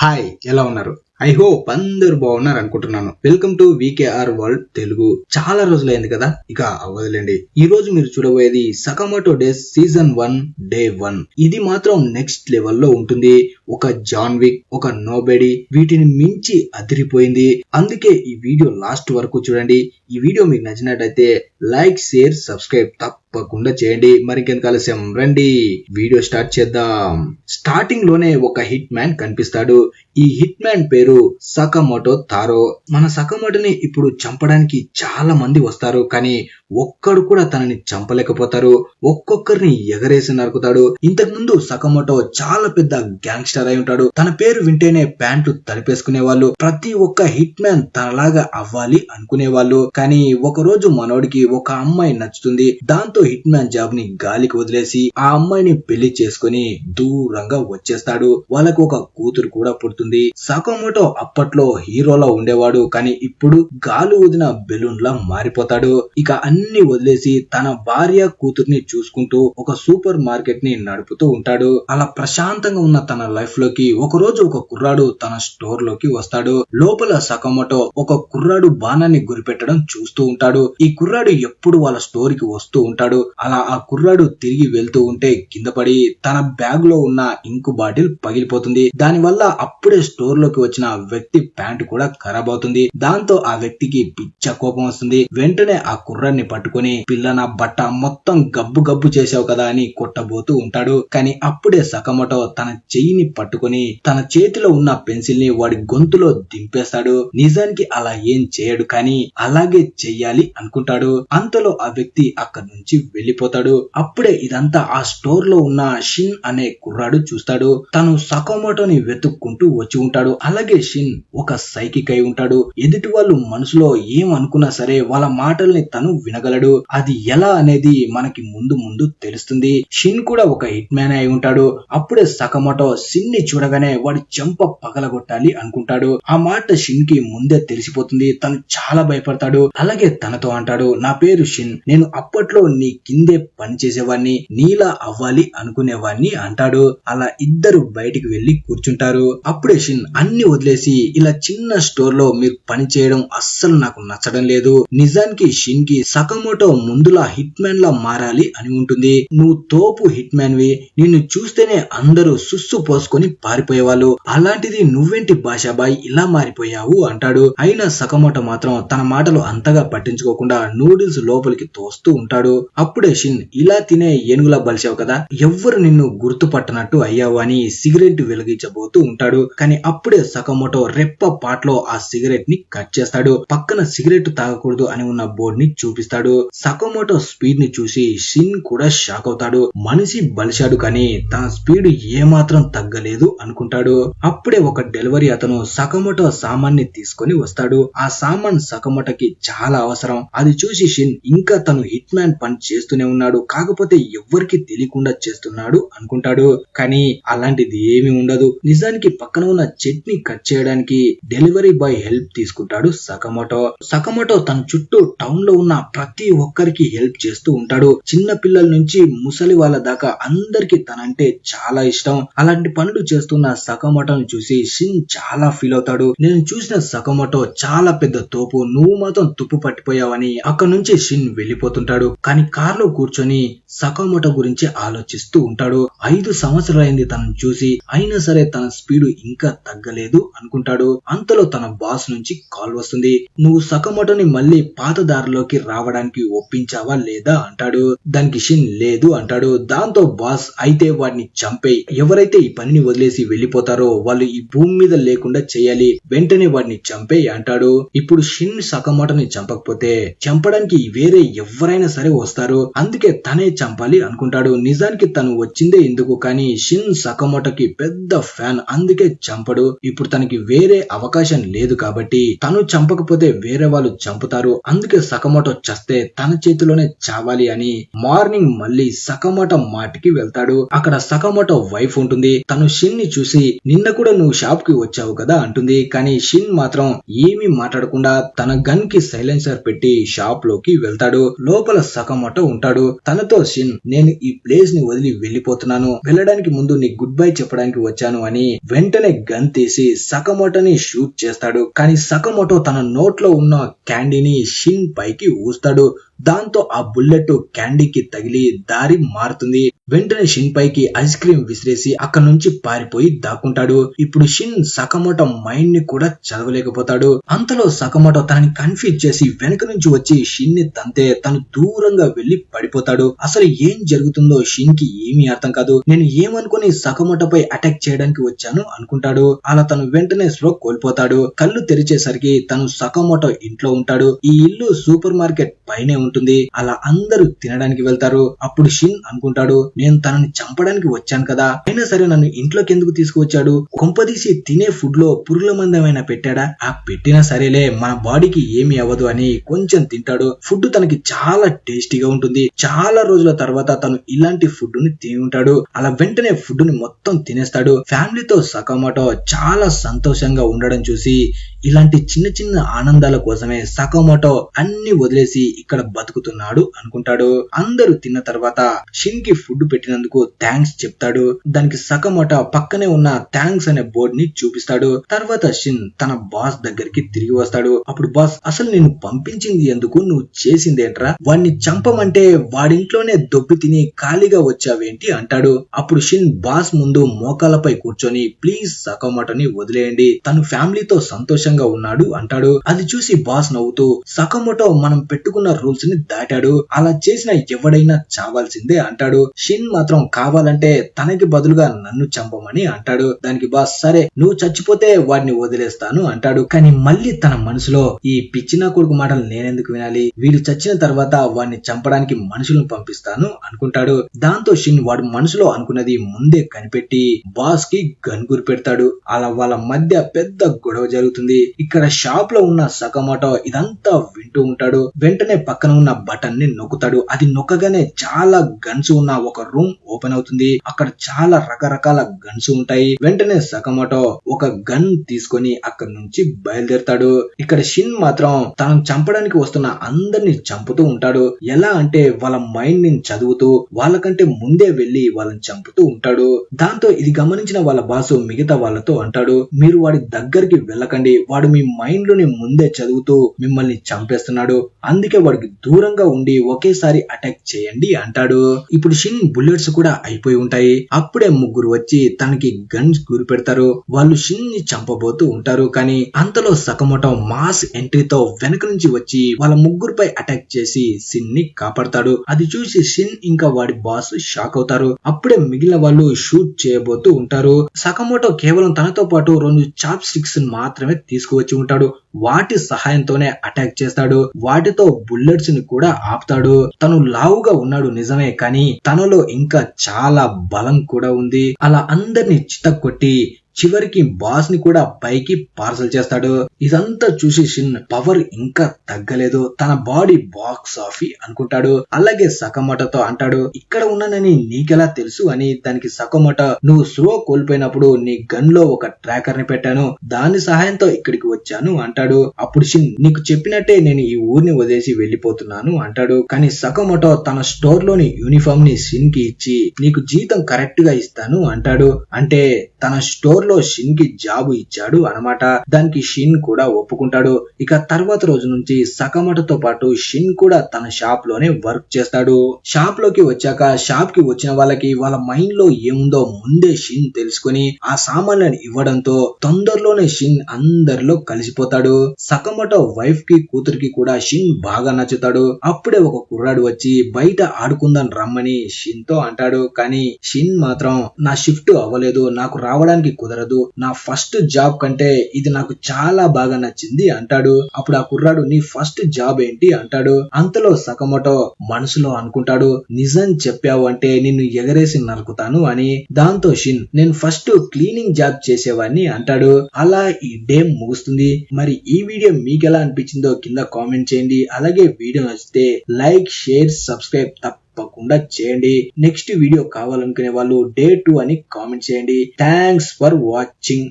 Hi, ఎలా ఉన్నారు? I hope అందరు బాగున్నారు అనుకుంటున్నాను. Welcome to VKR world Telugu. చాలా రోజులైంది కదా, ఇక అవ్వదులేండి. ఈ రోజు మీరు చూడబోయేది సకమోటో డేస్ సీజన్ 1 డే 1. ఇది మాత్రం నెక్స్ట్ లెవెల్లో ఉంటుంది. ఒక జాన్ విక్, ఒక నోబెడీ, వీటిని మించి అదిరిపోయింది. అందుకే ఈ వీడియో లాస్ట్ వరకు చూడండి. ఈ వీడియో మీకు నచ్చినట్టయితే లైక్, షేర్, సబ్స్క్రైబ్ తప్పకుండా చేయండి. మరికెంత ఆలస్యం, రండి వీడియో స్టార్ట్ చేద్దాం. స్టార్టింగ్ లోనే ఒక హిట్ మ్యాన్ కనిపిస్తాడు. ఈ హిట్ మ్యాన్ పేరు సకమోటో తారో. మన సకమోటోని ఇప్పుడు చంపడానికి చాలా మంది వస్తారు, కానీ ఒక్కడు కూడా తనని చంపలేకపోతారు. ఒక్కొక్కరిని ఎగరేసి నరుకుతాడు. ఇంతకు ముందు సకమోటో చాలా పెద్ద గ్యాంగ్స్టర్ అయి ఉంటాడు. తన పేరు వింటేనే ప్యాంట్లు తడిపేసుకునే వాళ్ళు. ప్రతి ఒక్క హిట్ మ్యాన్ తనలాగా అవ్వాలి అనుకునే వాళ్ళు. కానీ ఒక రోజు మనోడికి ఒక అమ్మాయి నచ్చుతుంది. దాంతో హిట్ మ్యాన్ జాబ్ ని గాలికి వదిలేసి ఆ అమ్మాయిని పెళ్లి చేసుకుని దూరంగా వచ్చేస్తాడు. వాళ్ళకు ఒక కూతురు కూడా పుడుతుంది. సకమోటో అప్పట్లో హీరోలా ఉండేవాడు, కానీ ఇప్పుడు గాలి ఊదిన బెలూన్ లా మారిపోతాడు. ఇక అన్ని వదిలేసి తన భార్య కూతుర్ని చూసుకుంటూ ఒక సూపర్ మార్కెట్ ని నడుపుతూ ఉంటాడు. అలా ప్రశాంతంగా ఉన్న తన లైఫ్ లోకి ఒక రోజు ఒక కుర్రాడు తన స్టోర్ లోకి వస్తాడు. లోపల సకమోటో ఒక కుర్రాడు బాణాన్ని గురిపెట్టడం చూస్తూ ఉంటాడు. ఈ కుర్రాడు ఎప్పుడు వాళ్ళ స్టోర్ కి వస్తూ ఉంటాడు. అలా ఆ కుర్రాడు తిరిగి వెళ్తూ ఉంటే కింద పడి తన బ్యాగ్ లో ఉన్న ఇంకు బాటిల్ పగిలిపోతుంది. దాని వల్ల అప్పుడే స్టోర్ లోకి వచ్చిన వ్యక్తి ప్యాంటు కూడా ఖరాబ్ అవుతుంది. దాంతో ఆ వ్యక్తికి పిచ్చ కోపం వస్తుంది. వెంటనే ఆ కుర్రాన్ని పట్టుకుని, పిల్ల నా బట్ట మొత్తం గబ్బు గబ్బు చేసావు కదా అని కొట్టబోతూ ఉంటాడు. కానీ అప్పుడే సకమోటో తన చెయ్యిని పట్టుకుని తన చేతిలో ఉన్న పెన్సిల్ ని వాడి గొంతులో దింపేస్తాడు. నిజానికి అలా ఏం చేయడు, కానీ అలాగే చెయ్యాలి అనుకుంటాడు. అంతలో ఆ వ్యక్తి అక్కడి నుంచి వెళ్లిపోతాడు. అప్పుడే ఇదంతా ఆ స్టోర్ లో ఉన్న షిన్ అనే కుర్రాడు చూస్తాడు. తను సకమోటోని వెతుక్కుంటూ వచ్చి ఉంటాడు. అలాగే షిన్ ఒక సైకిక్ అయి ఉంటాడు. ఎదుటి వాళ్ళు మనసులో ఏం అనుకున్నా సరే వాళ్ళ మాటల్ని తను వినగలడు. అది ఎలా అనేది మనకి ముందు ముందు తెలుస్తుంది. షిన్ కూడా ఒక హిట్ మ్యాన్ అయి ఉంటాడు. అప్పుడే సకమోటో షిన్ ని చూడగానే వాడి చెంప పగలగొట్టాలి అనుకుంటాడు. ఆ మాట షిన్ కి ముందే తెలిసిపోతుంది. తను చాలా భయపడతాడు. అలాగే తనతో అంటాడు, నా పేరు షిన్, నేను అప్పట్లో నీ కిందే పని చేసేవాడిని, నీలా అవ్వాలి అనుకునేవాడిని అంటాడు. అలా ఇద్దరు బయటికి వెళ్లి కూర్చుంటారు. అప్పుడే షిన్ అన్ని వదిలేసి, ఇలా చిన్న స్టోర్ లో మీరు పని చేయడం అస్సలు నాకు నచ్చడం లేదు. నిజానికి షిన్ కి సకమోటో ముందులా హిట్ మ్యాన్ లా మారాలి అని ఉంటుంది. నువ్వు తోపు హిట్ మ్యాన్ వి, నిన్ను చూస్తేనే అందరూ సుస్సు పోసుకొని పారిపోయేవాళ్ళు. అలాంటిది నువ్వేంటి భాషాబాయ్ ఇలా మారిపోయావు అంటాడు. అయినా సకమోటో మాత్రం తన మాటలు అంతగా పట్టించుకోకుండా నూడిల్స్ లోపలికి తోస్తూ ఉంటాడు. అప్పుడే షిన్, ఇలా తినే ఏనుగులా బలిచావు కదా, ఎవ్వరు నిన్ను గుర్తుపట్టనట్టు అయ్యావు అని సిగరెట్ వెలిగించబోతూ ఉంటాడు. కానీ అప్పుడే సకమోటో రెప్ప పాటలో ఆ సిగరెట్ ని కట్ చేస్తాడు. పక్కన సిగరెట్ తాగకూడదు అని ఉన్న బోర్డు ని చూపిస్తాడు. సకమోటో స్పీడ్ ని చూసి షిన్ కూడా షాక్ అవుతాడు. మనిషి బలిశాడు, కానీ తన స్పీడ్ ఏమాత్రం తగ్గలేదు అనుకుంటాడు. అప్పుడే ఒక డెలివరీ అతను సకమోటో సామాన్ని తీసుకొని వస్తాడు. ఆ సామాన్ సకమోటోకి చాలా అవసరం. అది చూసి షిన్ ఇంకా తను హిట్ మ్యాన్ పని చేస్తూనే ఉన్నాడు, కాకపోతే ఎవ్వరికి తెలియకుండా చేస్తున్నాడు అనుకుంటాడు. కానీ అలాంటిది ఏమీ ఉండదు. నిజానికి పక్కన ఉన్న చట్నీ కట్ చేయడానికి డెలివరీ బాయ్ హెల్ప్ తీసుకుంటాడు సకమోటో. సకమోటో తన చుట్టూ టౌన్ లో ఉన్న ప్రతి ఒక్కరికి హెల్ప్ చేస్తూ ఉంటాడు. చిన్న పిల్లల నుంచి ముసలి వాళ్ళ దాకా అందరికి తనంటే చాలా ఇష్టం. అలాంటి పనులు చేస్తున్న సకమోటోని చూసి షిన్ చాలా ఫీల్ అవుతాడు. నేను చూసిన సకమోటో చాలా పెద్ద తోపు, నువ్వు మాత్రం తుప్పు పట్టిపోయావని అక్కడి నుంచి షిన్ వెళ్లిపోతుంటాడు. కానీ కారులో కూర్చొని సకమోటో గురించి ఆలోచిస్తూ ఉంటాడు. 5 సంవత్సరాలైంది తనను చూసి, అయినా సరే తన స్పీడ్ ఇంకా తగ్గలేదు అనుకుంటాడు. అంతలో తన బాస్ నుంచి కాల్ వస్తుంది. నువ్వు సకమోటోని మళ్ళీ పాత దారిలోకి రావడానికి ఒప్పించావా లేదా అంటాడు. దానికి షిన్ లేదు అంటాడు. దాంతో బాస్, అయితే వాడిని చంపేయ్, ఎవరైతే ఈ పనిని వదిలేసి వెళ్లిపోతారో వాళ్ళు ఈ భూమి మీద లేకుండా చేయాలి, వెంటనే వాడిని చంపేయ్ అంటాడు. ఇప్పుడు షిన్ సకమోటోని చంపకపోతే చంపడానికి వేరే ఎవరైనా సరే వస్తారు, అందుకే తనే చంపాలి అనుకుంటాడు. నిజానికి తను వచ్చిందే ఎందుకు, కానీ షిన్ సకమోటోకి పెద్ద ఫ్యాన్, అందుకే చంపడు. ఇప్పుడు తన తనకి వేరే అవకాశం లేదు కాబట్టి తను చంపకపోతే వేరే వాళ్ళు చంపుతారు, అందుకే సకమోటో చస్తే తన చేతిలోనే చావాలి అని మార్నింగ్ మళ్ళీ సకమోటో మాటికి వెళ్తాడు. అక్కడ సకమోటో వైఫ్ ఉంటుంది. తను షిన్ ని చూసి నిన్న కూడా నువ్వు షాప్ కి వచ్చావు కదా అంటుంది. కానీ షిన్ మాత్రం ఏమీ మాట్లాడకుండా తన గన్ కి సైలెన్సర్ పెట్టి షాప్ లోకి వెళ్తాడు. లోపల సకమోటో ఉంటాడు. తనతో షిన్, నేను ఈ ప్లేస్ ని వదిలి వెళ్లిపోతున్నాను, వెళ్ళడానికి ముందు నీ గుడ్ బై చెప్పడానికి వచ్చాను అని వెంటనే గన్ తీసి సకమోటోని షూట్ చేస్తాడు. కానీ సకమోటో తన నోట్లో ఉన్న క్యాండీని షిన్ పైకి ఊస్తాడు. దాంతో ఆ బుల్లెట్ క్యాండీకి తగిలి దారి మారుతుంది. వెంటనే షిన్ పైకి ఐస్ క్రీమ్ విసిరేసి అక్కడ నుంచి పారిపోయి దాక్కుంటాడు. ఇప్పుడు షిన్ సకమోటో మైండ్ ని కూడా చదవలేకపోతాడు. అంతలో సకమోటో తనని కన్ఫ్యూజ్ చేసి వెనక నుంచి వచ్చి షిన్ ని తంతే తను దూరంగా వెళ్లి పడిపోతాడు. అసలు ఏం జరుగుతుందో షిన్ కి ఏమీ అర్థం కాదు. నేను ఏమనుకుని సకమోటోపై అటాక్ చేయడానికి వచ్చాను అనుకుంటాడు. అలా తను వెంటనే స్లో కోల్పోతాడు. కళ్ళు తెరిచేసరికి తను సకమోటో ఇంట్లో ఉంటాడు. ఈ ఇల్లు సూపర్ మార్కెట్ పైనే ఉంటుంది. అలా అందరూ తినడానికి వెళ్తారు. అప్పుడు షిన్ అనుకుంటాడు, నేను తనని చంపడానికి వచ్చాను కదా, అయినా సరే నన్ను ఇంట్లోకి ఎందుకు తీసుకువచ్చాడు, కొంపదీసి తినే ఫుడ్ లో పురుగుల మందమైనా పెట్టాడా, ఆ పెట్టినా సరేలే మన బాడీకి ఏమీ అవ్వదు అని కొంచెం తింటాడు. ఫుడ్ తనకి చాలా టేస్టీగా ఉంటుంది. చాలా రోజుల తర్వాత తను ఇలాంటి ఫుడ్ ని తిని ఉంటాడు. అలా వెంటనే ఫుడ్ ని మొత్తం తినేస్తాడు. ఫ్యామిలీతో సకమోటో చాలా సంతోషంగా ఉండడం చూసి ఇలాంటి చిన్న చిన్న ఆనందాల కోసమే సకమోటో అన్ని వదిలేసి ఇక్కడ బతుకుతున్నాడు అనుకుంటాడు. అందరూ తిన్న తర్వాత షిన్ కి ఫుడ్ పెట్టినందుకు థ్యాంక్స్ చెప్తాడు. దానికి సకమోటో పక్కనే ఉన్న థ్యాంక్స్ అనే బోర్డ్ ని చూపిస్తాడు. తర్వాత షిన్ తన బాస్ దగ్గరికి తిరిగి వస్తాడు. అప్పుడు బాస్, అసలు నేను పంపించింది ఎందుకు, నువ్వు చేసిందేంట్రా, వాడిని చంపమంటే వాడింట్లోనే దొబ్బి తిని ఖాళీగా వచ్చావేంటి అంటాడు. అప్పుడు షిన్ బాస్ ముందు మోకాలపై కూర్చొని ప్లీజ్ సకమోటోని వదిలేయండి, తను ఫ్యామిలీతో సంతోషంగా ఉన్నాడు అంటాడు. అది చూసి బాస్ నవ్వుతూ, సకమోటో మనం పెట్టుకున్న రూల్స్ ని దాటాడు, అలా చేసిన ఎవడైనా చావాల్సిందే అంటాడు. షిన్ మాత్రం కావాలంటే తనకి బదులుగా నన్ను చంపమని అంటాడు. దానికి బాస్, సరే నువ్వు చచ్చిపోతే వాడిని వదిలేస్తాను అంటాడు. కానీ మళ్ళీ తన మనసులో, ఈ పిచ్చినా కొడుకు మాటలు నేనెందుకు వినాలి, వీడు చచ్చిన తర్వాత వాడిని చంపడానికి మనుషులను పంపిస్తాను అనుకుంటాడు. దాంతో షిన్ వాడు మనసులో అనుకున్నది ముందే కనిపెట్టి బాస్ కి గన్ గురి పెడతాడు. అలా వాళ్ళ మధ్య పెద్ద గొడవ జరుగుతుంది. ఇక్కడ షాప్ లో ఉన్న సకమోటో ఇదంతా వింటూ ఉంటాడు. వెంటనే పక్కన ఉన్న బటన్ ని నొక్కుతాడు. అది నొక్కగానే చాలా గన్స్ ఉన్న ఒక రూమ్ ఓపెన్ అవుతుంది. అక్కడ చాలా రకరకాల గన్స్ ఉంటాయి. వెంటనే సకమోటో ఒక గన్ తీసుకొని అక్కడి నుంచి బయలుదేరతాడు. ఇక్కడ షిన్ మాత్రం తనను చంపడానికి వస్తున్న అందరిని చంపుతూ ఉంటాడు. ఎలా అంటే వాళ్ళ మైండ్ ని చదువుతూ వాళ్ళకంటే ముందే వెళ్లి వాళ్ళని చంపుతూ ఉంటాడు. దాంతో ఇది గమనించిన వాళ్ళ బాసు మిగతా వాళ్ళతో అంటాడు, మీరు వాడి దగ్గరికి వెళ్ళకండి, వాడు మీ మైండ్ లోని ముందే చదువుతూ మిమ్మల్ని చంపేస్తున్నాడు, అందుకే వాడికి దూరంగా ఉండి ఒకేసారి అటాక్ చేయండి అంటాడు. ఇప్పుడు షిన్ బుల్లెట్స్ కూడా అయిపోయి ఉంటాయి. అప్పుడే ముగ్గురు వచ్చి తనకి గన్స్ గురి పెడతారు. వాళ్ళు షిన్ ని చంపబోతూ ఉంటారు. కానీ అంతలో సకమోటో మాస్ ఎంట్రీతో వెనక నుంచి వచ్చి వాళ్ళ ముగ్గురుపై అటాక్ చేసి షిన్ ని కాపాడతాడు. అది చూసి షిన్ ఇంకా వాడి బాస్ షాక్ అవుతారు. అప్పుడే మిగిలిన వాళ్ళు షూట్ చేయబోతూ ఉంటారు. సకమోటో కేవలం తనతో పాటు 2 చాప్ స్టిక్స్ మాత్రమే తీసుకువచ్చి ఉంటాడు. వాటి సహాయంతోనే అటాక్ చేస్తాడు. వాటితో బుల్లెట్స్ ని కూడా ఆపుతాడు. తను లావుగా ఉన్నాడు నిజమే, కానీ తనలో ఇంకా చాలా బలం కూడా ఉంది. అలా అందరిని చితక్కొట్టి చివరికి బాస్ ని కూడా పైకి పార్సల్ చేస్తాడు. ఇదంతా చూసి షిన్ పవర్ ఇంకా తగ్గలేదు, తన బాడీ బాక్స్ ఆఫీ అనుకుంటాడు. అలాగే సకమోటోతో అంటాడు, ఇక్కడ ఉన్నానని నీకెలా తెలుసు అని. దానికి సకమోటో, నువ్వు స్లో కోల్పోయినప్పుడు నీ గన్ లో ఒక ట్రాకర్ ని పెట్టాను, దాని సహాయంతో ఇక్కడికి వచ్చాను అంటాడు. అప్పుడు షిన్, నీకు చెప్పినట్టే నేను ఈ ఊరిని వదిలేసి వెళ్లిపోతున్నాను అంటాడు. కానీ సకమోటో తన స్టోర్ లోని యూనిఫామ్ ని షిన్ కి ఇచ్చి నీకు జీతం కరెక్ట్ గా ఇస్తాను అంటాడు. అంటే తన స్టోర్ లో షిన్ కి జాబు ఇచ్చాడు అన్నమాట. దానికి షిన్ కూడా ఒప్పుకుంటాడు. ఇక తర్వాత రోజు నుంచి సకమోటోతో పాటు షిన్ కూడా తన షాప్ లోనే వర్క్ చేస్తాడు. షాప్ లోకి వచ్చాక షాప్ కి వచ్చిన వాళ్ళకి వాళ్ళ మైండ్ లో ఏముందో ముందే షిన్ తెలుసుకుని ఆ సామాన్లను ఇవ్వడంతో తొందరలోనే షిన్ అందరిలో కలిసిపోతాడు. సకమోటో వైఫ్ కి కూతురికి కూడా షిన్ బాగా నచ్చుతాడు. అప్పుడే ఒక కుర్రాడు వచ్చి బయట ఆడుకుందాం రమ్మని షిన్ తో అంటాడు. కానీ షిన్ మాత్రం నా షిఫ్ట్ అవ్వలేదు, నాకు రావడానికి కుదరదు, నా ఫస్ట్ జాబ్ కంటే ఇది నాకు చాలా బాగా నచ్చింది అంటాడు. అప్పుడు ఆ కుర్రాడు నీ ఫస్ట్ జాబ్ ఏంటి అంటాడు. అంతలో సకమోటో మనసులో అనుకుంటాడు, నిజం చెప్పావు అంటే నిన్ను ఎగరేసి నరుకుతాను అని. దాంతో షిన్ నేను ఫస్ట్ క్లీనింగ్ జాబ్ చేసేవాడిని అంటాడు. అలా ఈ డే ముగుస్తుంది. మరి ఈ వీడియో మీకు ఎలా అనిపించిందో కింద కామెంట్ చేయండి. అలాగే వీడియో నచ్చితే లైక్, షేర్, సబ్స్క్రైబ్ తప్పకుండా చేయండి. నెక్స్ట్ వీడియో కావాలనుకునే వాళ్ళు Day 2 అని కామెంట్ చేయండి. Thanks for watching.